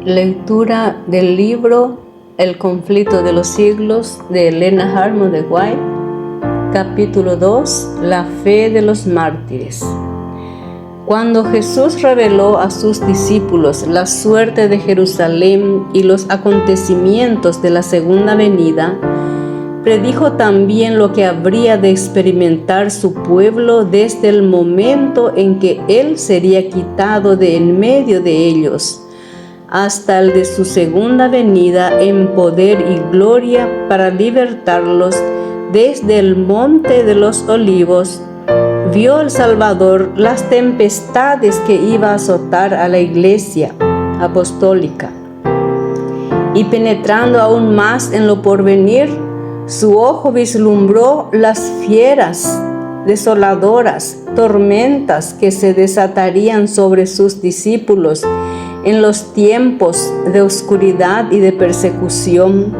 Lectura del libro El conflicto de los siglos de Elena Harmon de White, capítulo 2, la fe de los mártires. Cuando Jesús reveló a sus discípulos la suerte de Jerusalén y los acontecimientos de la segunda venida, predijo también lo que habría de experimentar su pueblo desde el momento en que Él sería quitado de en medio de ellos, hasta el de su segunda venida en poder y gloria para libertarlos desde el monte de los olivos. Vio el Salvador las tempestades que iba a azotar a la iglesia apostólica, y penetrando aún más en lo porvenir, su ojo vislumbró las fieras desoladoras tormentas que se desatarían sobre sus discípulos en los tiempos de oscuridad y de persecución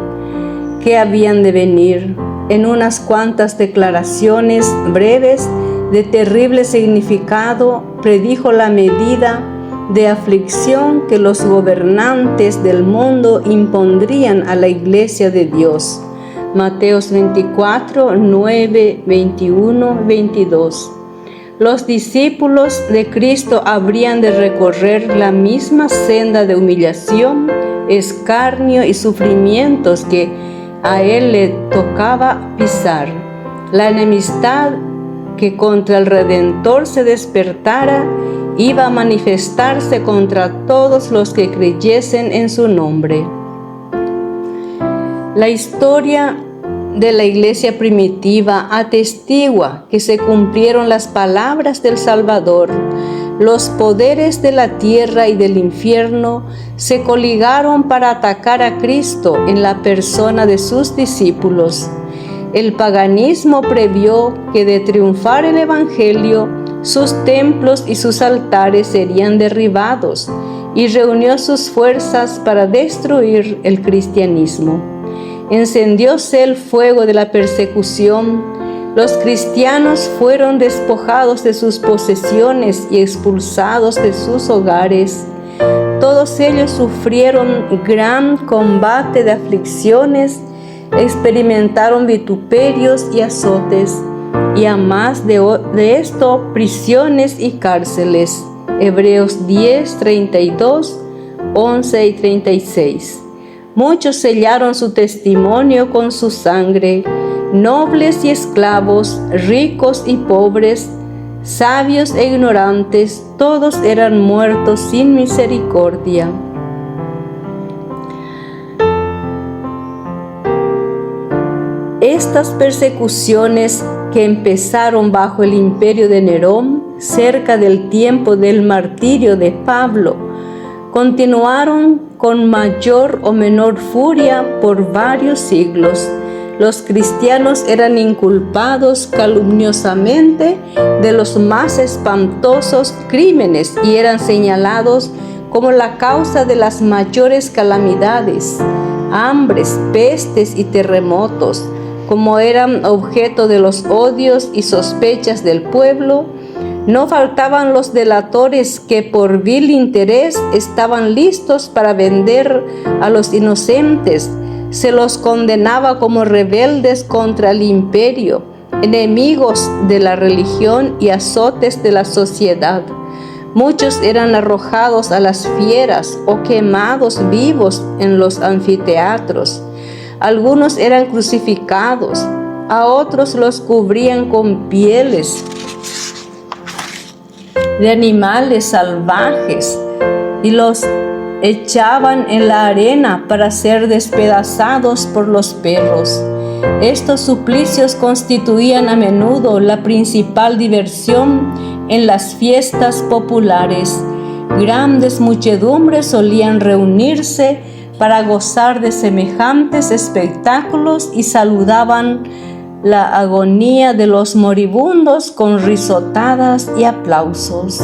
que habían de venir. En unas cuantas declaraciones breves de terrible significado, predijo la medida de aflicción que los gobernantes del mundo impondrían a la iglesia de Dios. Mateos 24, 9, 21, 22. Los discípulos de Cristo habrían de recorrer la misma senda de humillación, escarnio y sufrimientos que a Él le tocaba pisar. La enemistad que contra el Redentor se despertara iba a manifestarse contra todos los que creyesen en su nombre. La historia de la iglesia primitiva atestigua que se cumplieron las palabras del Salvador. Los poderes de la tierra y del infierno se coligaron para atacar a Cristo en la persona de sus discípulos. El paganismo previó que de triunfar el Evangelio, sus templos y sus altares serían derribados, y reunió sus fuerzas para destruir el cristianismo. Encendióse el fuego de la persecución, los cristianos fueron despojados de sus posesiones y expulsados de sus hogares. Todos ellos sufrieron gran combate de aflicciones, experimentaron vituperios y azotes, y a más de esto, prisiones y cárceles. Hebreos 10, 32, 11 y 36. Muchos sellaron su testimonio con su sangre, nobles y esclavos, ricos y pobres, sabios e ignorantes, todos eran muertos sin misericordia. Estas persecuciones, que empezaron bajo el imperio de Nerón, cerca del tiempo del martirio de Pablo, continuaron con mayor o menor furia por varios siglos. Los cristianos eran inculpados calumniosamente de los más espantosos crímenes y eran señalados como la causa de las mayores calamidades, hambres, pestes y terremotos. Como eran objeto de los odios y sospechas del pueblo, no faltaban los delatores que por vil interés estaban listos para vender a los inocentes. Se los condenaba como rebeldes contra el imperio, enemigos de la religión y azotes de la sociedad. Muchos eran arrojados a las fieras o quemados vivos en los anfiteatros. Algunos eran crucificados, a otros los cubrían con pieles de animales salvajes y los echaban en la arena para ser despedazados por los perros. Estos suplicios constituían a menudo la principal diversión en las fiestas populares. Grandes muchedumbres solían reunirse para gozar de semejantes espectáculos y saludaban la agonía de los moribundos con risotadas y aplausos.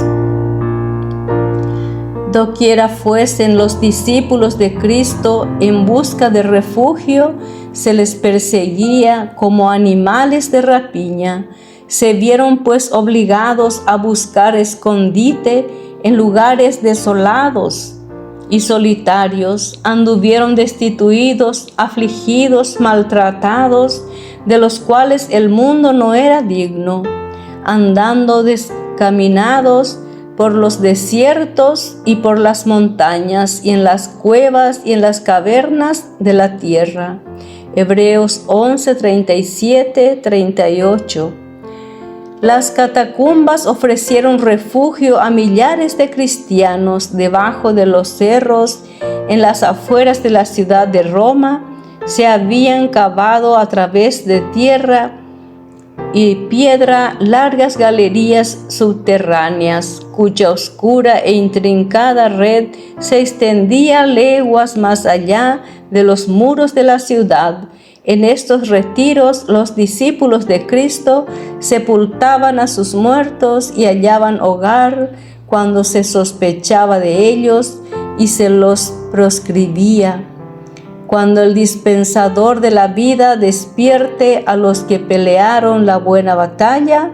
Doquiera fuesen los discípulos de Cristo en busca de refugio, se les perseguía como animales de rapiña. Se vieron pues obligados a buscar escondite en lugares desolados. y solitarios, anduvieron destituidos, afligidos, maltratados, de los cuales el mundo no era digno, andando descaminados por los desiertos y por las montañas y en las cuevas y en las cavernas de la tierra. Hebreos 11, 37, 38. Las catacumbas ofrecieron refugio a millares de cristianos debajo de los cerros. En las afueras de la ciudad de Roma se habían cavado a través de tierra y piedra largas galerías subterráneas, cuya oscura e intrincada red se extendía leguas más allá de los muros de la ciudad. En estos retiros, los discípulos de Cristo sepultaban a sus muertos y hallaban hogar cuando se sospechaba de ellos y se los proscribía. Cuando el dispensador de la vida despierte a los que pelearon la buena batalla,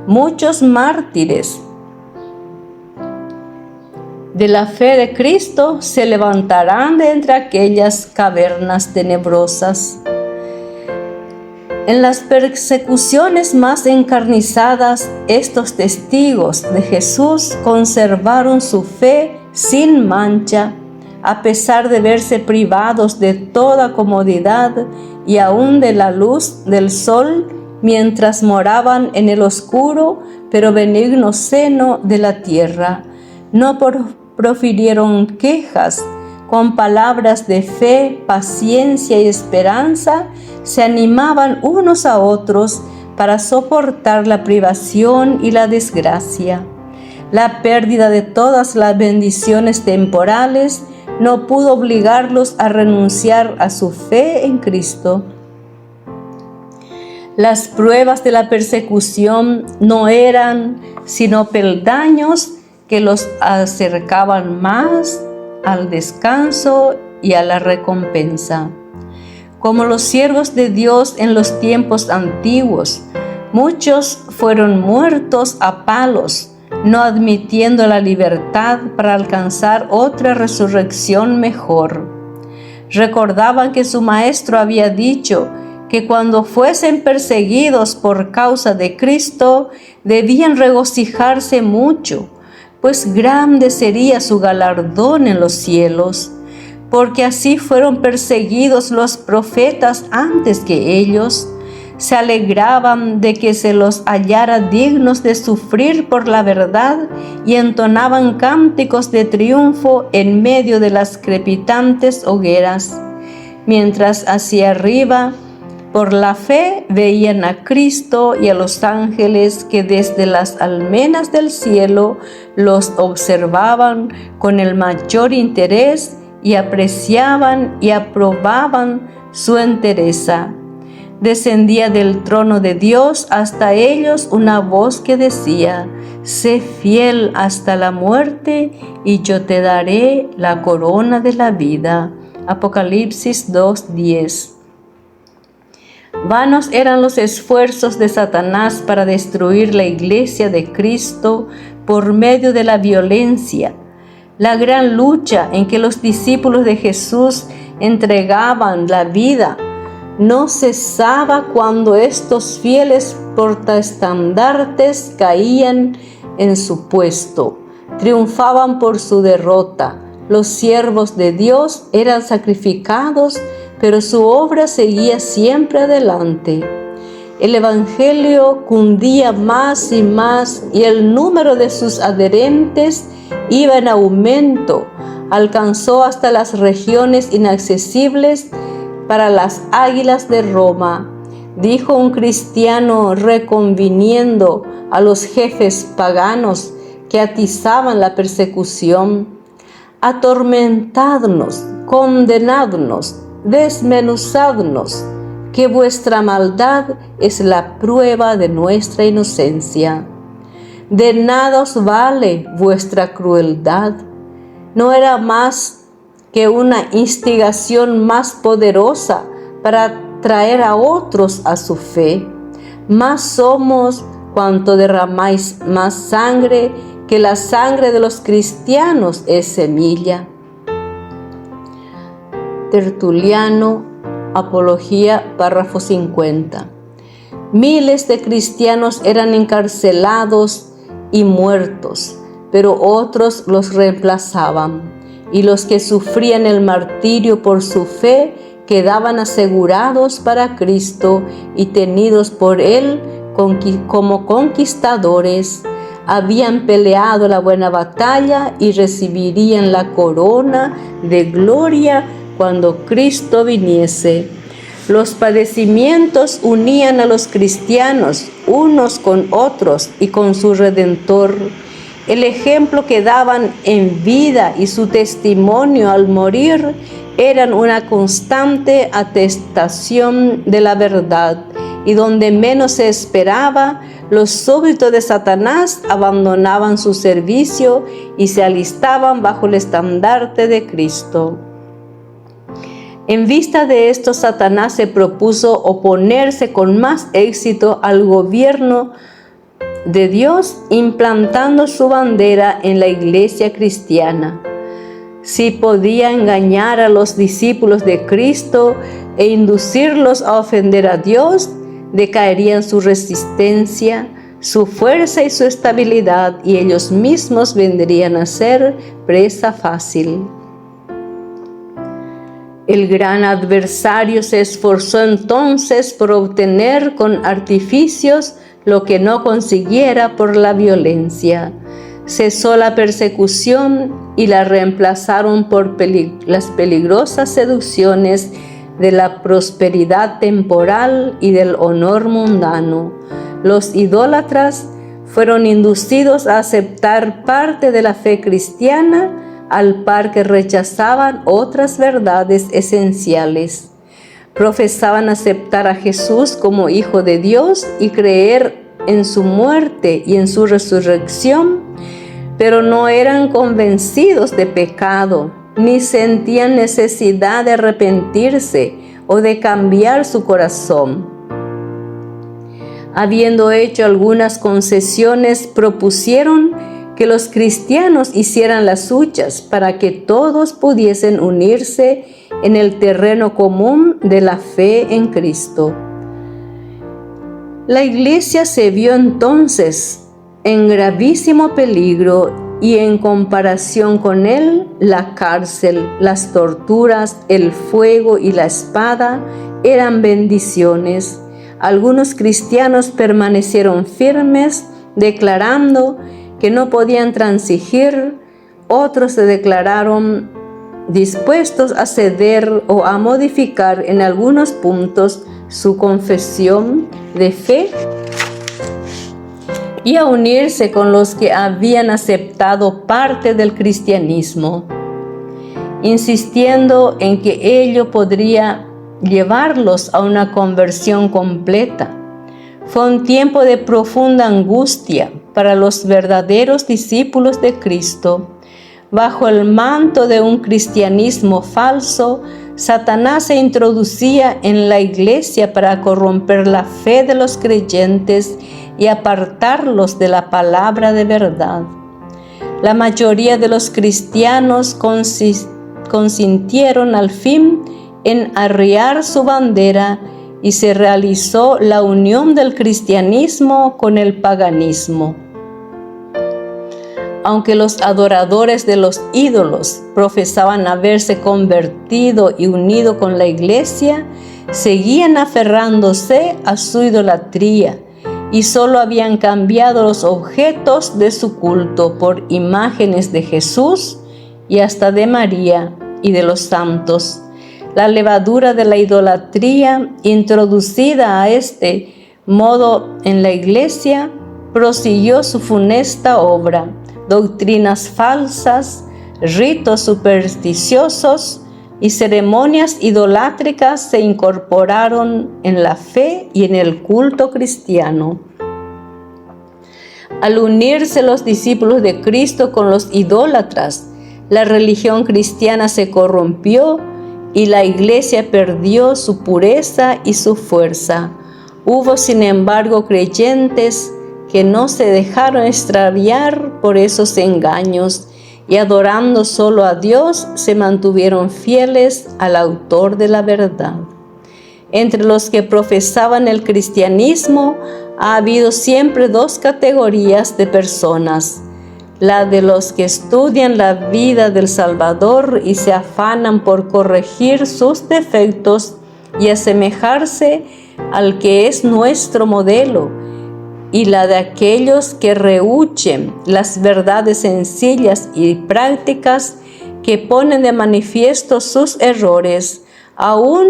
muchos mártires de la fe de Cristo se levantarán de entre aquellas cavernas tenebrosas. En las persecuciones más encarnizadas, estos testigos de Jesús conservaron su fe sin mancha, a pesar de verse privados de toda comodidad y aún de la luz del sol, mientras moraban en el oscuro pero benigno seno de la tierra. No profirieron quejas. Con palabras de fe, paciencia y esperanza, se animaban unos a otros para soportar la privación y la desgracia. La pérdida de todas las bendiciones temporales no pudo obligarlos a renunciar a su fe en Cristo. Las pruebas de la persecución no eran sino peldaños que los acercaban más al descanso y a la recompensa. Como los siervos de Dios en los tiempos antiguos, muchos fueron muertos a palos, no admitiendo la libertad para alcanzar otra resurrección mejor. Recordaban que su maestro había dicho que cuando fuesen perseguidos por causa de Cristo, debían regocijarse mucho, pues grande sería su galardón en los cielos, porque así fueron perseguidos los profetas antes que ellos. Se alegraban de que se los hallara dignos de sufrir por la verdad y entonaban cánticos de triunfo en medio de las crepitantes hogueras, mientras hacia arriba, por la fe, veían a Cristo y a los ángeles que desde las almenas del cielo los observaban con el mayor interés y apreciaban y aprobaban su entereza. Descendía del trono de Dios hasta ellos una voz que decía: sé fiel hasta la muerte y yo te daré la corona de la vida. Apocalipsis 2:10. Vanos eran los esfuerzos de Satanás para destruir la iglesia de Cristo por medio de la violencia. La gran lucha en que los discípulos de Jesús entregaban la vida no cesaba cuando estos fieles portaestandartes caían en su puesto, triunfaban por su derrota. Los siervos de Dios eran sacrificados, pero su obra seguía siempre adelante. El evangelio cundía más y más y el número de sus adherentes iba en aumento, alcanzó hasta las regiones inaccesibles para las águilas de Roma. Dijo un cristiano reconviniendo a los jefes paganos que atizaban la persecución: atormentadnos, condenadnos, desmenuzadnos, que vuestra maldad es la prueba de nuestra inocencia. De nada os vale vuestra crueldad. No era más que una instigación más poderosa para traer a otros a su fe. Más somos cuanto derramáis más sangre, que la sangre de los cristianos es semilla. Tertuliano, Apología, párrafo 50. Miles de cristianos eran encarcelados y muertos, pero otros los reemplazaban, y los que sufrían el martirio por su fe quedaban asegurados para Cristo y tenidos por Él como conquistadores. Habían peleado la buena batalla y recibirían la corona de gloria cuando Cristo viniese. Los padecimientos unían a los cristianos unos con otros y con su Redentor. El ejemplo que daban en vida y su testimonio al morir eran una constante atestación de la verdad, y donde menos se esperaba, los súbditos de Satanás abandonaban su servicio y se alistaban bajo el estandarte de Cristo. En vista de esto, Satanás se propuso oponerse con más éxito al gobierno de Dios, implantando su bandera en la iglesia cristiana. Si podía engañar a los discípulos de Cristo e inducirlos a ofender a Dios, decaerían su resistencia, su fuerza y su estabilidad, y ellos mismos vendrían a ser presa fácil. El gran adversario se esforzó entonces por obtener con artificios lo que no consiguiera por la violencia. Cesó la persecución y la reemplazaron por las peligrosas seducciones de la prosperidad temporal y del honor mundano. Los idólatras fueron inducidos a aceptar parte de la fe cristiana, al par que rechazaban otras verdades esenciales. Profesaban aceptar a Jesús como Hijo de Dios y creer en su muerte y en su resurrección, pero no eran convencidos de pecado, ni sentían necesidad de arrepentirse o de cambiar su corazón. Habiendo hecho algunas concesiones, propusieron que los cristianos hicieran las suyas para que todos pudiesen unirse en el terreno común de la fe en Cristo. La iglesia se vio entonces en gravísimo peligro, y en comparación con él, la cárcel, las torturas, el fuego y la espada eran bendiciones. Algunos cristianos permanecieron firmes, declarando que no podían transigir. Otros se declararon dispuestos a ceder o a modificar en algunos puntos su confesión de fe y a unirse con los que habían aceptado parte del cristianismo, insistiendo en que ello podría llevarlos a una conversión completa. Fue un tiempo de profunda angustia para los verdaderos discípulos de Cristo. Bajo el manto de un cristianismo falso, Satanás se introducía en la iglesia para corromper la fe de los creyentes y apartarlos de la palabra de verdad. La mayoría de los cristianos consintieron al fin en arriar su bandera, y se realizó la unión del cristianismo con el paganismo. Aunque los adoradores de los ídolos profesaban haberse convertido y unido con la iglesia, seguían aferrándose a su idolatría y solo habían cambiado los objetos de su culto por imágenes de Jesús y hasta de María y de los santos. La levadura de la idolatría, introducida a este modo en la iglesia, prosiguió su funesta obra. Doctrinas falsas, ritos supersticiosos y ceremonias idolátricas se incorporaron en la fe y en el culto cristiano. Al unirse los discípulos de Cristo con los idólatras, la religión cristiana se corrompió y la iglesia perdió su pureza y su fuerza. Hubo, sin embargo, creyentes que no se dejaron extraviar por esos engaños y adorando solo a Dios, se mantuvieron fieles al autor de la verdad. Entre los que profesaban el cristianismo ha habido siempre dos categorías de personas: la de los que estudian la vida del Salvador y se afanan por corregir sus defectos y asemejarse al que es nuestro modelo, y la de aquellos que rehuyen las verdades sencillas y prácticas que ponen de manifiesto sus errores. Aún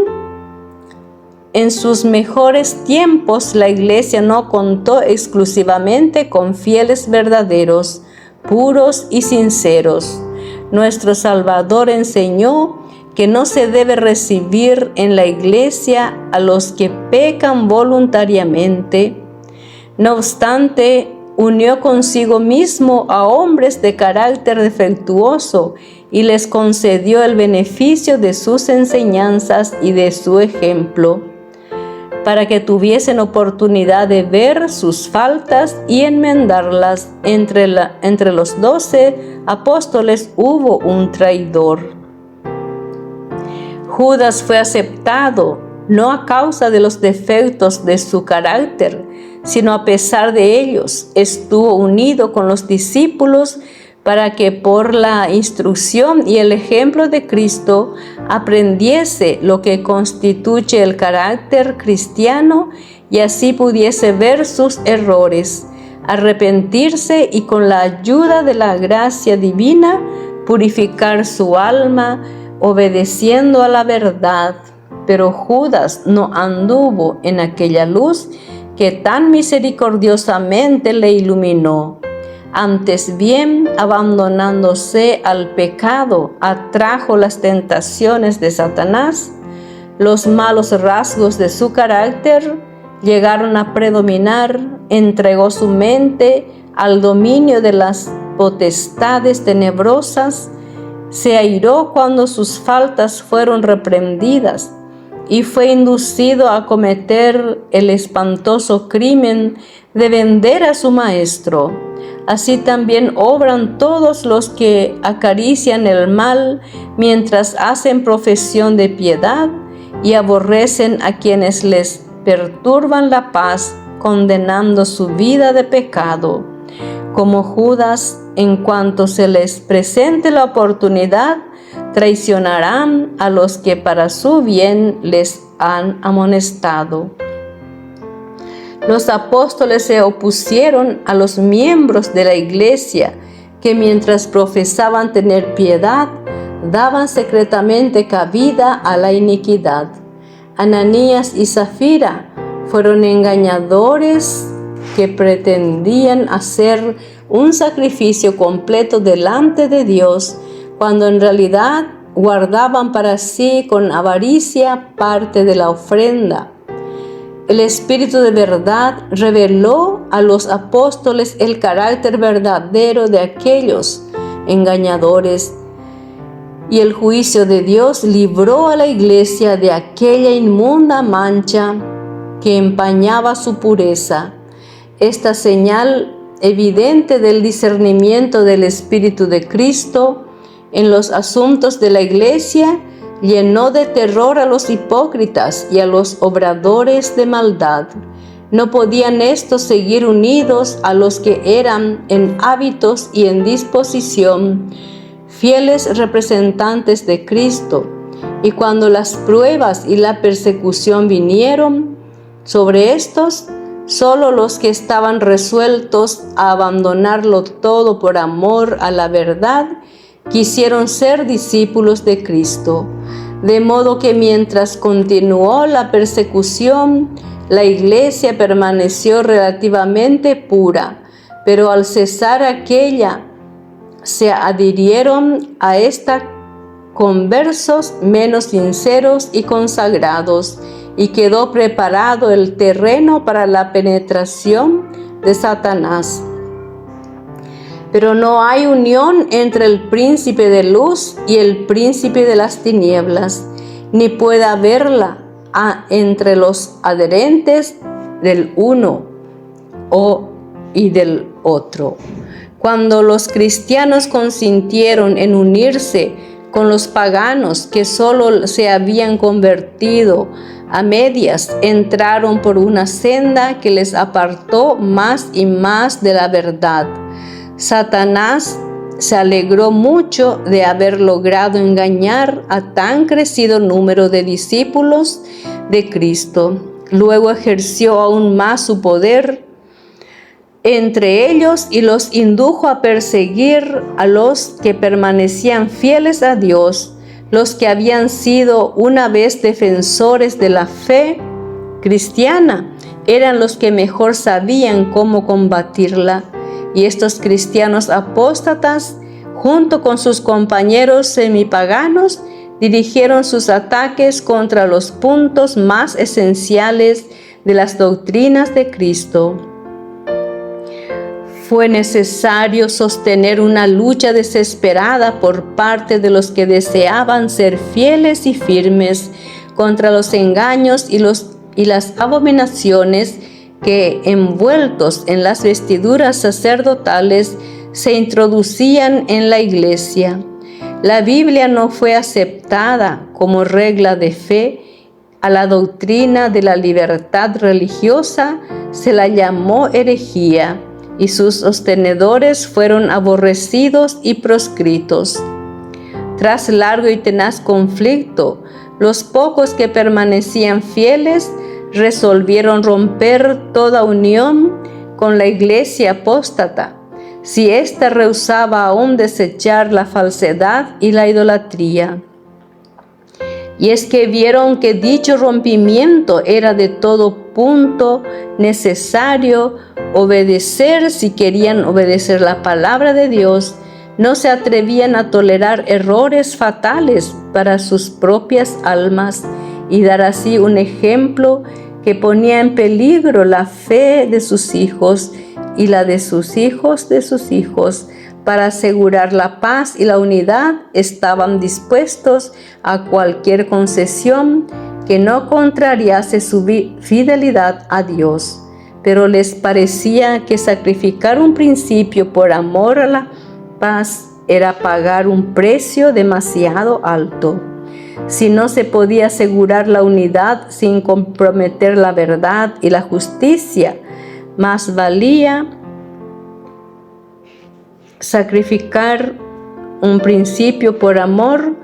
en sus mejores tiempos, la Iglesia no contó exclusivamente con fieles verdaderos, puros y sinceros. Nuestro Salvador enseñó que no se debe recibir en la Iglesia a los que pecan voluntariamente. No obstante, unió consigo mismo a hombres de carácter defectuoso y les concedió el beneficio de sus enseñanzas y de su ejemplo, para que tuviesen oportunidad de ver sus faltas y enmendarlas. Entre los 12 apóstoles hubo un traidor. Judas fue aceptado no a causa de los defectos de su carácter, sino a pesar de ellos. Estuvo unido con los discípulos para que por la instrucción y el ejemplo de Cristo aprendiese lo que constituye el carácter cristiano y así pudiese ver sus errores, arrepentirse y con la ayuda de la gracia divina purificar su alma obedeciendo a la verdad. Pero Judas no anduvo en aquella luz que tan misericordiosamente le iluminó. Antes bien, abandonándose al pecado, atrajo las tentaciones de Satanás. Los malos rasgos de su carácter llegaron a predominar, entregó su mente al dominio de las potestades tenebrosas, se airó cuando sus faltas fueron reprendidas y fue inducido a cometer el espantoso crimen de vender a su maestro. Así también obran todos los que acarician el mal mientras hacen profesión de piedad y aborrecen a quienes les perturban la paz, condenando su vida de pecado. Como Judas, en cuanto se les presente la oportunidad, traicionarán a los que para su bien les han amonestado. Los apóstoles se opusieron a los miembros de la Iglesia que mientras profesaban tener piedad, daban secretamente cabida a la iniquidad. Ananías y Zafira fueron engañadores que pretendían hacer un sacrificio completo delante de Dios, cuando en realidad guardaban para sí con avaricia parte de la ofrenda. El Espíritu de verdad reveló a los apóstoles el carácter verdadero de aquellos engañadores, y el juicio de Dios libró a la Iglesia de aquella inmunda mancha que empañaba su pureza. Esta señal evidente del discernimiento del Espíritu de Cristo en los asuntos de la Iglesia llenó de terror a los hipócritas y a los obradores de maldad. No podían estos seguir unidos a los que eran en hábitos y en disposición fieles representantes de Cristo, y cuando las pruebas y la persecución vinieron sobre estos, solo los que estaban resueltos a abandonarlo todo por amor a la verdad quisieron ser discípulos de Cristo. De modo que mientras continuó la persecución, la Iglesia permaneció relativamente pura, pero al cesar aquella, se adhirieron a esta conversos menos sinceros y consagrados, y quedó preparado el terreno para la penetración de Satanás. Pero no hay unión entre el príncipe de luz y el príncipe de las tinieblas, ni puede haberla entre los adherentes del uno y del otro. Cuando los cristianos consintieron en unirse con los paganos que solo se habían convertido a medias, entraron por una senda que les apartó más y más de la verdad. Satanás se alegró mucho de haber logrado engañar a tan crecido número de discípulos de Cristo. Luego ejerció aún más su poder entre ellos y los indujo a perseguir a los que permanecían fieles a Dios, los que habían sido una vez defensores de la fe cristiana. Eran los que mejor sabían cómo combatirla. Y estos cristianos apóstatas, junto con sus compañeros semipaganos, dirigieron sus ataques contra los puntos más esenciales de las doctrinas de Cristo. Fue necesario sostener una lucha desesperada por parte de los que deseaban ser fieles y firmes contra los engaños y las abominaciones que, envueltos en las vestiduras sacerdotales, se introducían en la iglesia. La Biblia no fue aceptada como regla de fe. A la doctrina de la libertad religiosa se la llamó herejía, y sus sostenedores fueron aborrecidos y proscritos. Tras largo y tenaz conflicto, los pocos que permanecían fieles resolvieron romper toda unión con la iglesia apóstata, si ésta rehusaba aún desechar la falsedad y la idolatría. Y es que vieron que dicho rompimiento era de todo punto necesario obedecer si querían obedecer la palabra de Dios. No se atrevían a tolerar errores fatales para sus propias almas y dar así un ejemplo que ponía en peligro la fe de sus hijos y la de sus hijos de sus hijos. Para asegurar la paz y la unidad, estaban dispuestos a cualquier concesión que no contrariase su fidelidad a Dios. Pero les parecía que sacrificar un principio por amor a la paz era pagar un precio demasiado alto. Si no se podía asegurar la unidad sin comprometer la verdad y la justicia, más valía sacrificar un principio por amor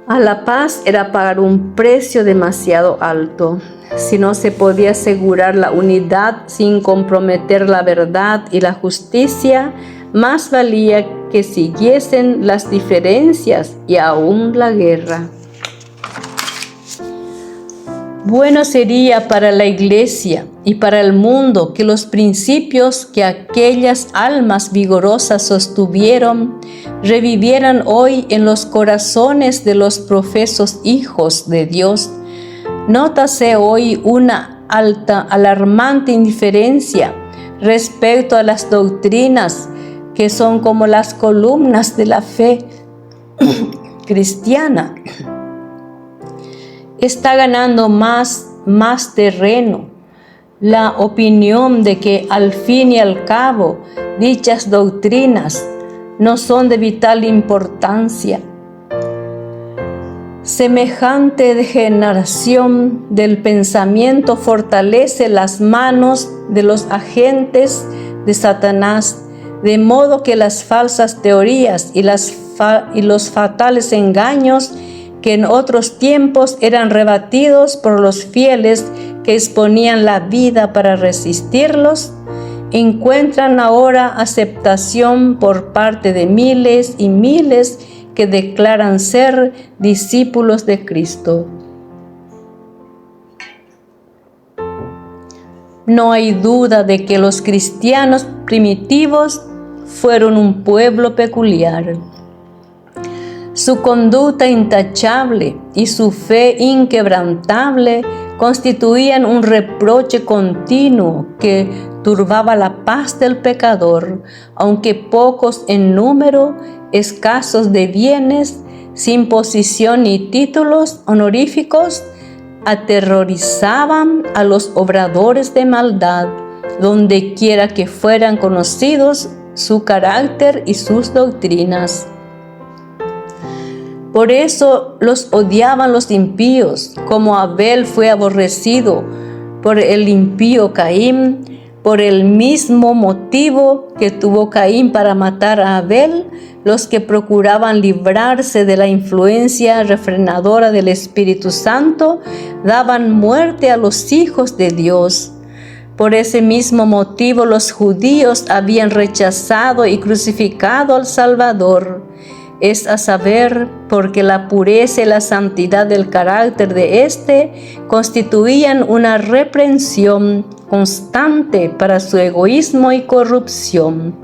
a la paz era pagar un precio demasiado alto. Si no se podía asegurar la unidad sin comprometer la verdad y la justicia, más valía que siguiesen las diferencias y aún la guerra. Bueno sería para la iglesia y para el mundo que los principios que aquellas almas vigorosas sostuvieron revivieran hoy en los corazones de los profesos hijos de Dios. Nótase hoy una alarmante indiferencia respecto a las doctrinas que son como las columnas de la fe cristiana. Está ganando más terreno la opinión de que al fin y al cabo dichas doctrinas no son de vital importancia. Semejante degeneración del pensamiento fortalece las manos de los agentes de Satanás, de modo que las falsas teorías y los fatales engaños que en otros tiempos eran rebatidos por los fieles que exponían la vida para resistirlos, encuentran ahora aceptación por parte de miles y miles que declaran ser discípulos de Cristo. No hay duda de que los cristianos primitivos fueron un pueblo peculiar. Su conducta intachable y su fe inquebrantable constituían un reproche continuo que turbaba la paz del pecador, aunque pocos en número, escasos de bienes, sin posición ni títulos honoríficos, aterrorizaban a los obradores de maldad, donde quiera que fueran conocidos su carácter y sus doctrinas. Por eso los odiaban los impíos, como Abel fue aborrecido por el impío Caín. Por el mismo motivo que tuvo Caín para matar a Abel, los que procuraban librarse de la influencia refrenadora del Espíritu Santo daban muerte a los hijos de Dios. Por ese mismo motivo los judíos habían rechazado y crucificado al Salvador, es a saber, porque la pureza y la santidad del carácter de éste constituían una reprensión constante para su egoísmo y corrupción.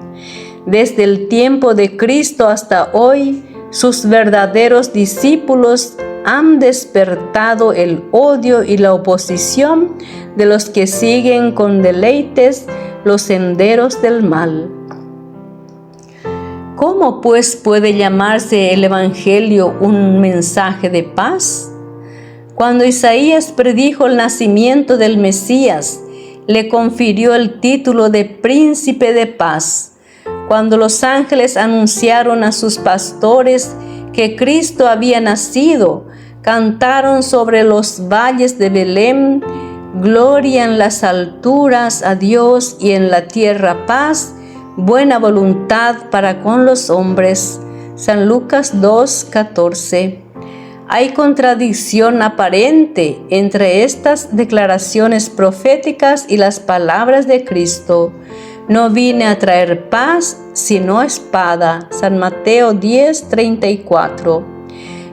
Desde el tiempo de Cristo hasta hoy, sus verdaderos discípulos han despertado el odio y la oposición de los que siguen con deleites los senderos del mal. ¿Cómo pues puede llamarse el Evangelio un mensaje de paz? Cuando Isaías predijo el nacimiento del Mesías, le confirió el título de Príncipe de Paz. Cuando los ángeles anunciaron a sus pastores que Cristo había nacido, cantaron sobre los valles de Belén, gloria en las alturas a Dios y en la tierra paz, buena voluntad para con los hombres. San Lucas 2:14. Hay contradicción aparente entre estas declaraciones proféticas y las palabras de Cristo. No vine a traer paz, sino espada. San Mateo 10:34.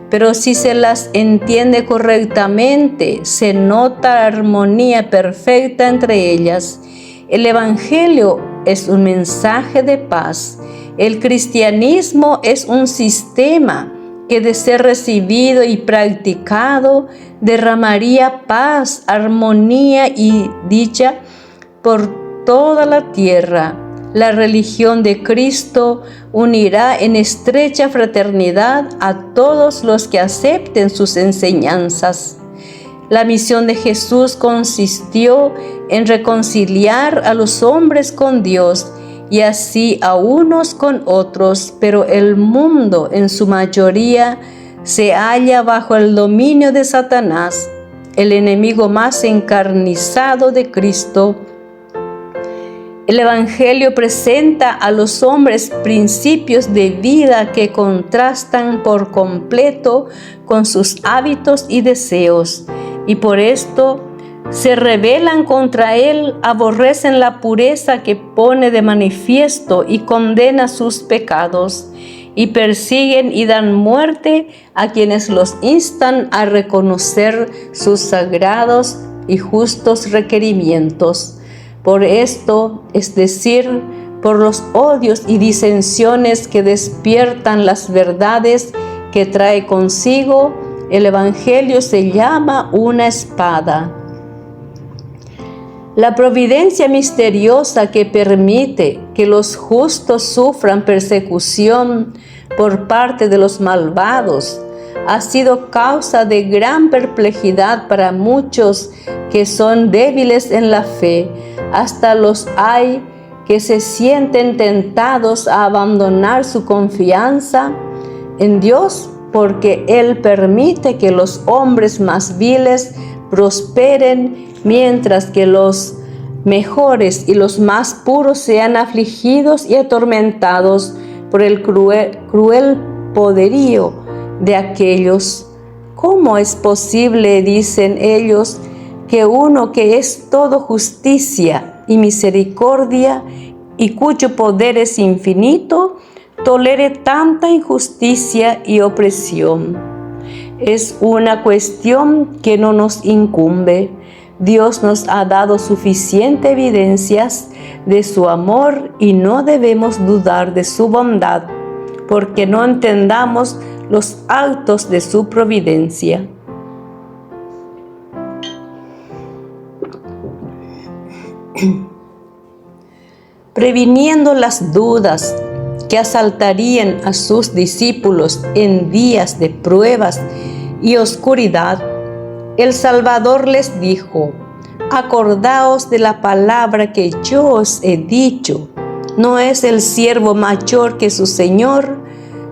Pero si se las entiende correctamente, se nota armonía perfecta entre ellas. El Evangelio es un mensaje de paz. El cristianismo es un sistema que, de ser recibido y practicado, derramaría paz, armonía y dicha por toda la tierra. La religión de Cristo unirá en estrecha fraternidad a todos los que acepten sus enseñanzas. La misión de Jesús consistió en reconciliar a los hombres con Dios y así a unos con otros, pero el mundo en su mayoría se halla bajo el dominio de Satanás, el enemigo más encarnizado de Cristo. El Evangelio presenta a los hombres principios de vida que contrastan por completo con sus hábitos y deseos, y por esto se rebelan contra él, aborrecen la pureza que pone de manifiesto y condena sus pecados, y persiguen y dan muerte a quienes los instan a reconocer sus sagrados y justos requerimientos. Por esto, es decir, por los odios y disensiones que despiertan las verdades que trae consigo, el Evangelio se llama una espada. La providencia misteriosa que permite que los justos sufran persecución por parte de los malvados ha sido causa de gran perplejidad para muchos que son débiles en la fe. Hasta los hay que se sienten tentados a abandonar su confianza en Dios, porque Él permite que los hombres más viles prosperen, mientras que los mejores y los más puros sean afligidos y atormentados por el cruel poderío de aquellos. ¿Cómo es posible, dicen ellos, que uno que es todo justicia y misericordia y cuyo poder es infinito, tolere tanta injusticia y opresión? Es una cuestión que no nos incumbe. Dios nos ha dado suficientes evidencias de su amor y no debemos dudar de su bondad, porque no entendamos los actos de su providencia. Previniendo las dudas que asaltarían a sus discípulos en días de pruebas y oscuridad, el Salvador les dijo: acordaos de la palabra que yo os he dicho, ¿No es el siervo mayor que su señor?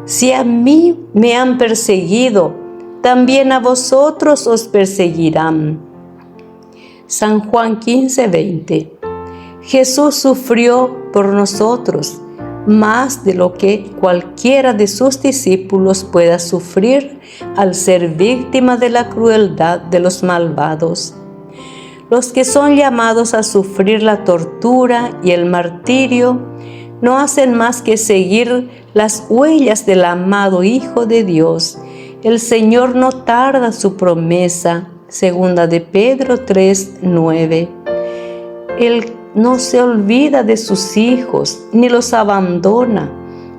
Si a mí me han perseguido, también a vosotros os perseguirán. San Juan 15:20. Jesús sufrió por nosotros más de lo que cualquiera de sus discípulos pueda sufrir al ser víctima de la crueldad de los malvados. Los que son llamados a sufrir la tortura y el martirio no hacen más que seguir las huellas del amado Hijo de Dios. El Señor no tarda su promesa. Segunda de Pedro 3:9. Él no se olvida de sus hijos, ni los abandona.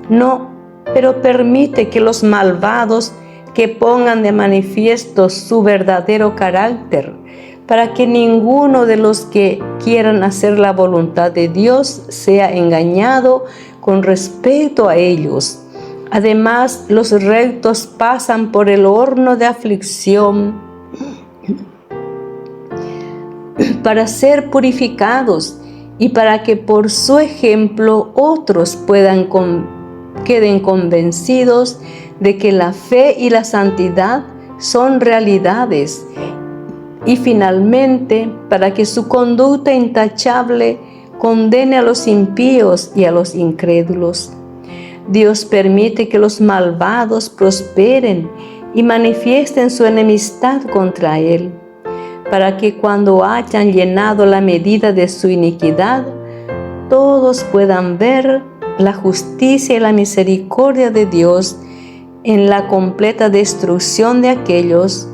No, pero permite que los malvados que pongan de manifiesto su verdadero carácter, para que ninguno de los que quieran hacer la voluntad de Dios sea engañado con respecto a ellos. Además, los rectos pasan por el horno de aflicción para ser purificados y para que por su ejemplo otros queden convencidos de que la fe y la santidad son realidades, y finalmente para que su conducta intachable condene a los impíos y a los incrédulos. Dios permite que los malvados prosperen y manifiesten su enemistad contra Él, para que cuando hayan llenado la medida de su iniquidad, todos puedan ver la justicia y la misericordia de Dios en la completa destrucción de aquellos.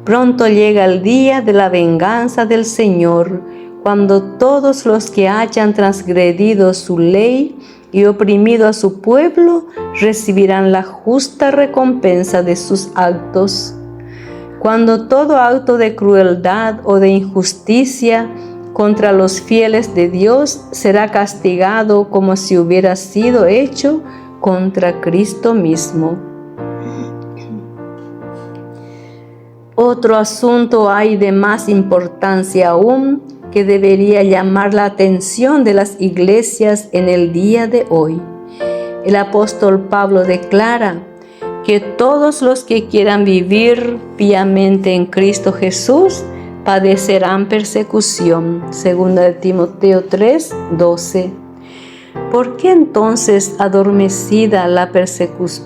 Pronto llega el día de la venganza del Señor, cuando todos los que hayan transgredido su ley y oprimido a su pueblo recibirán la justa recompensa de sus actos. Cuando todo acto de crueldad o de injusticia contra los fieles de Dios será castigado como si hubiera sido hecho contra Cristo mismo. Otro asunto hay de más importancia aún que debería llamar la atención de las iglesias en el día de hoy. El apóstol Pablo declara que todos los que quieran vivir piamente en Cristo Jesús padecerán persecución. Segunda de Timoteo 3:12. ¿Por qué entonces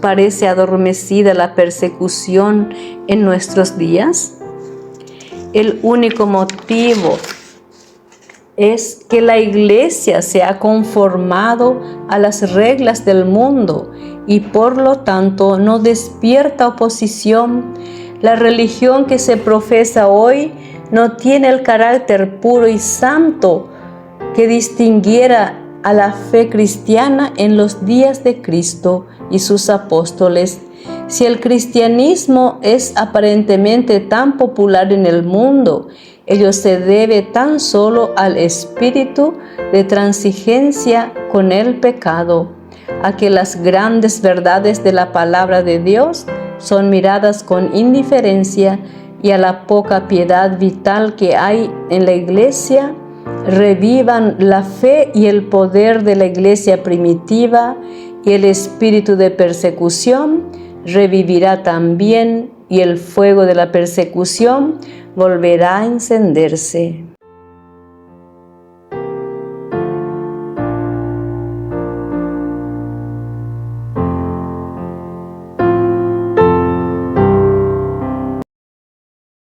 parece adormecida la persecución en nuestros días? El único motivo es que la iglesia se ha conformado a las reglas del mundo y por lo tanto no despierta oposición. La religión que se profesa hoy no tiene el carácter puro y santo que distinguiera a la fe cristiana en los días de Cristo y sus apóstoles. Si el cristianismo es aparentemente tan popular en el mundo, ello se debe tan solo al espíritu de transigencia con el pecado, a que las grandes verdades de la palabra de Dios son miradas con indiferencia y a la poca piedad vital que hay en la iglesia. Revivan la fe y el poder de la iglesia primitiva, y el espíritu de persecución revivirá también, y el fuego de la persecución volverá a encenderse.